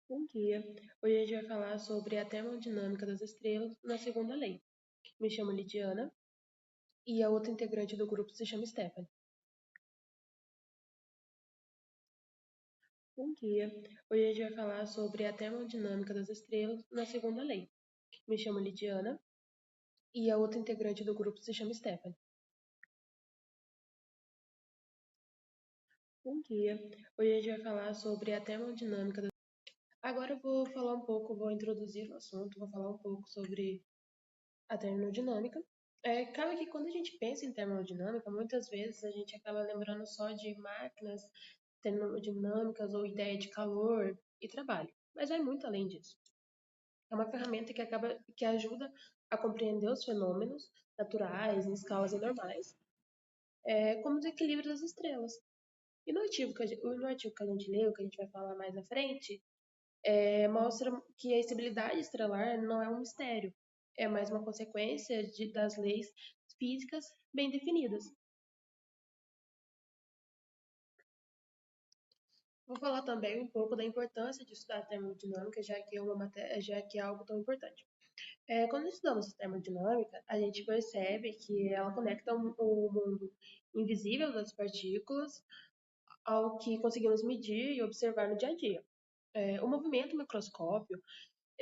Bom dia. Hoje a gente vai falar sobre a termodinâmica das estrelas na segunda lei. Me chamo Lidiana e a outra integrante do grupo se chama Stephanie. Bom dia. Hoje a gente vai falar sobre a termodinâmica das estrelas na segunda lei. Me chamo Lidiana e a outra integrante do grupo se chama Stephanie. Bom dia. Hoje a gente vai falar sobre a termodinâmica das... Agora eu vou falar um pouco, vou introduzir o assunto, vou falar um pouco sobre a termodinâmica. Acaba que quando a gente pensa em termodinâmica, muitas vezes a gente acaba lembrando só de máquinas termodinâmicas ou ideia de calor e trabalho, mas vai muito além disso. É uma ferramenta que ajuda a compreender os fenômenos naturais em escalas anormais, como o equilíbrio das estrelas. E no artigo que a gente leu, que a gente vai falar mais à frente, mostra que a estabilidade estelar não é um mistério, é mais uma consequência das leis físicas bem definidas. Vou falar também um pouco da importância de estudar a termodinâmica, já que é algo tão importante. Quando estudamos termodinâmica, a gente percebe que ela conecta o mundo invisível das partículas ao que conseguimos medir e observar no dia a dia. O movimento microscópio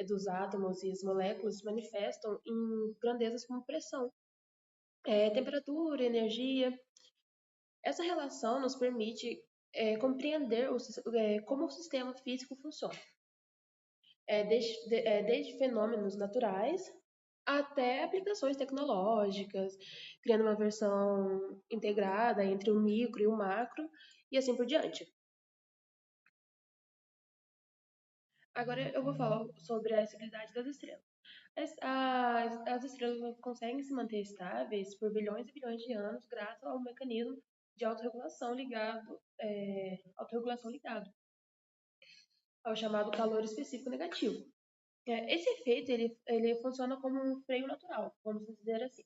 dos átomos e as moléculas se manifestam em grandezas como pressão, temperatura, energia. Essa relação nos permite compreender como o sistema físico funciona, desde fenômenos naturais até aplicações tecnológicas, criando uma versão integrada entre o micro e o macro, e assim por diante. Agora eu vou falar sobre a estabilidade das estrelas. As estrelas conseguem se manter estáveis por bilhões e bilhões de anos graças ao mecanismo de autorregulação ligado ao chamado calor específico negativo. Esse efeito ele funciona como um freio natural, vamos dizer assim.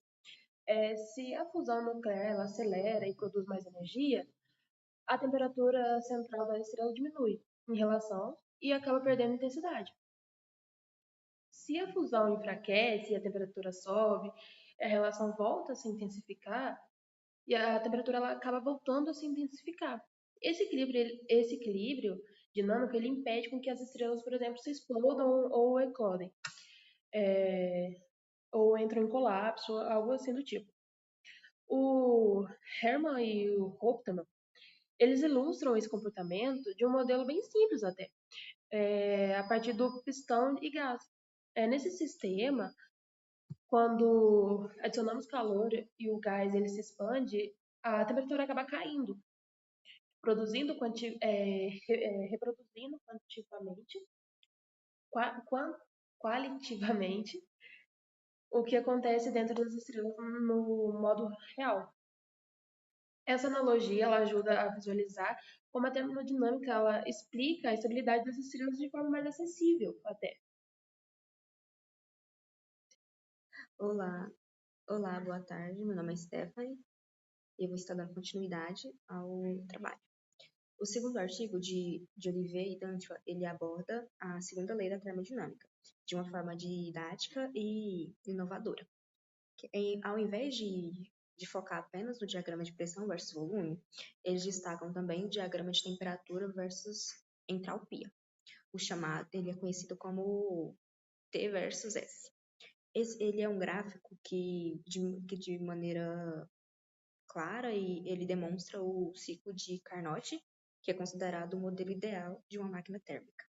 Se a fusão nuclear ela acelera e produz mais energia, a temperatura central da estrela diminui em relação e acaba perdendo intensidade. Se a fusão enfraquece e a temperatura sobe, a relação volta a se intensificar e a temperatura ela acaba voltando a se intensificar. Esse equilíbrio dinâmico ele impede com que as estrelas, por exemplo, se explodam ou eclodem, ou entram em colapso, algo assim do tipo. O Hermann e o Hauptmann, eles ilustram esse comportamento de um modelo bem simples até, a partir do pistão e gás. Nesse sistema, quando adicionamos calor e o gás ele se expande, a temperatura acaba caindo, reproduzindo qua- quan- qualitativamente, o que acontece dentro das estrelas no modo real. Essa analogia ela ajuda a visualizar como a termodinâmica ela explica a estabilidade das estrelas de forma mais acessível até. Olá, olá, boa tarde. Meu nome é Stephanie e eu vou estar dando continuidade ao trabalho. O segundo artigo de Olivet e Dantua, ele aborda a segunda lei da termodinâmica de uma forma didática e inovadora. Ao invés de focar apenas no diagrama de pressão versus volume, eles destacam também o diagrama de temperatura versus entalpia. Ele é conhecido como T versus S. Ele é um gráfico que de maneira clara e ele demonstra o ciclo de Carnot, que é considerado o modelo ideal de uma máquina térmica.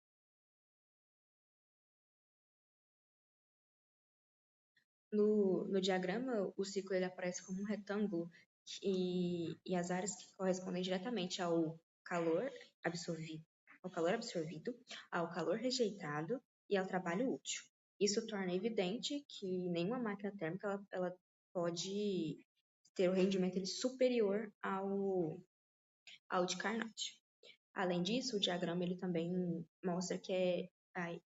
No diagrama, o ciclo ele aparece como um retângulo e as áreas que correspondem diretamente absorvido, ao calor absorvido, ao calor rejeitado e ao trabalho útil. Isso torna evidente que nenhuma máquina térmica ela pode ter o rendimento superior ao de Carnot. Além disso, o diagrama ele também mostra que é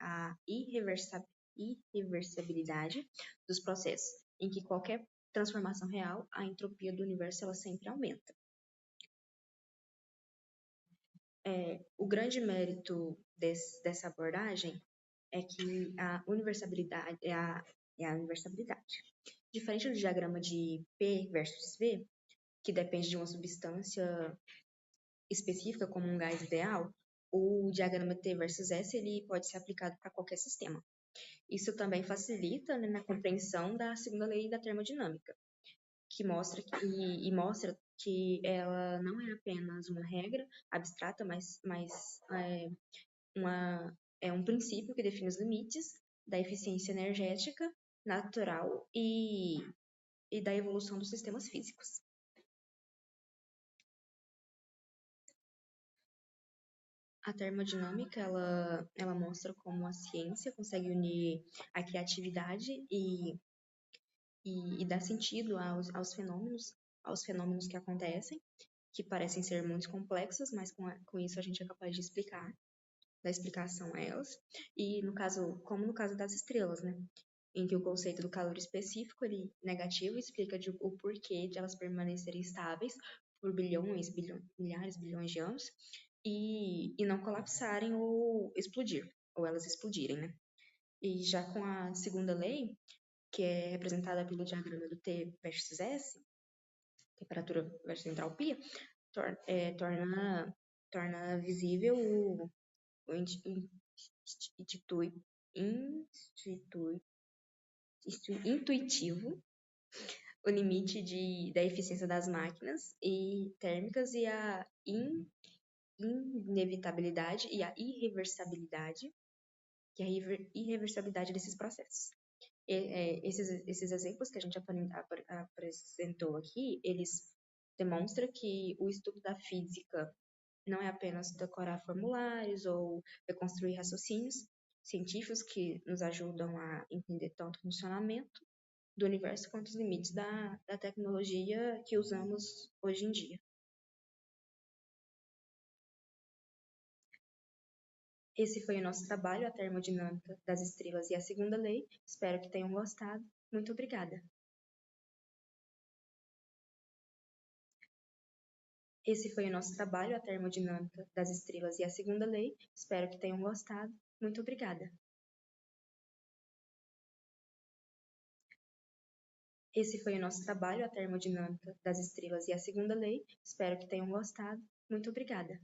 a irreversibilidade dos processos, em que qualquer transformação real, a entropia do universo ela sempre aumenta. O grande mérito dessa abordagem é que a universalidade é a universalidade. Diferente do diagrama de P versus V, que depende de uma substância específica, como um gás ideal, o diagrama T versus S ele pode ser aplicado para qualquer sistema. Isso também facilita, né, na compreensão da segunda lei da termodinâmica, que mostra que ela não é apenas uma regra abstrata, mas é um princípio que define os limites da eficiência energética natural e da evolução dos sistemas físicos. A termodinâmica, ela mostra como a ciência consegue unir a criatividade e dar sentido aos fenômenos que acontecem, que parecem ser muito complexos, mas com isso a gente é capaz de dar explicação a elas. E como no caso das estrelas, né? Em que o conceito do calor específico, ele negativo, explica o porquê de elas permanecerem estáveis por milhares, bilhões de anos e não colapsarem ou elas explodirem, né? E já com a segunda lei, que é representada pelo diagrama do T versus S, temperatura versus entropia, torna visível o intuitivo o limite da eficiência das máquinas e térmicas e a inevitabilidade e a irreversibilidade, que é a irreversibilidade desses processos. Esses exemplos que a gente apresentou aqui, eles demonstram que o estudo da física não é apenas decorar formulários ou reconstruir raciocínios científicos que nos ajudam a entender tanto o funcionamento do universo quanto os limites da tecnologia que usamos hoje em dia. Esse foi o nosso trabalho, a termodinâmica das estrelas e a segunda lei. Espero que tenham gostado. Muito obrigada. Esse foi o nosso trabalho, a termodinâmica das estrelas e a segunda lei. Espero que tenham gostado. Muito obrigada. Esse foi o nosso trabalho, a termodinâmica das estrelas e a segunda lei. Espero que tenham gostado. Muito obrigada.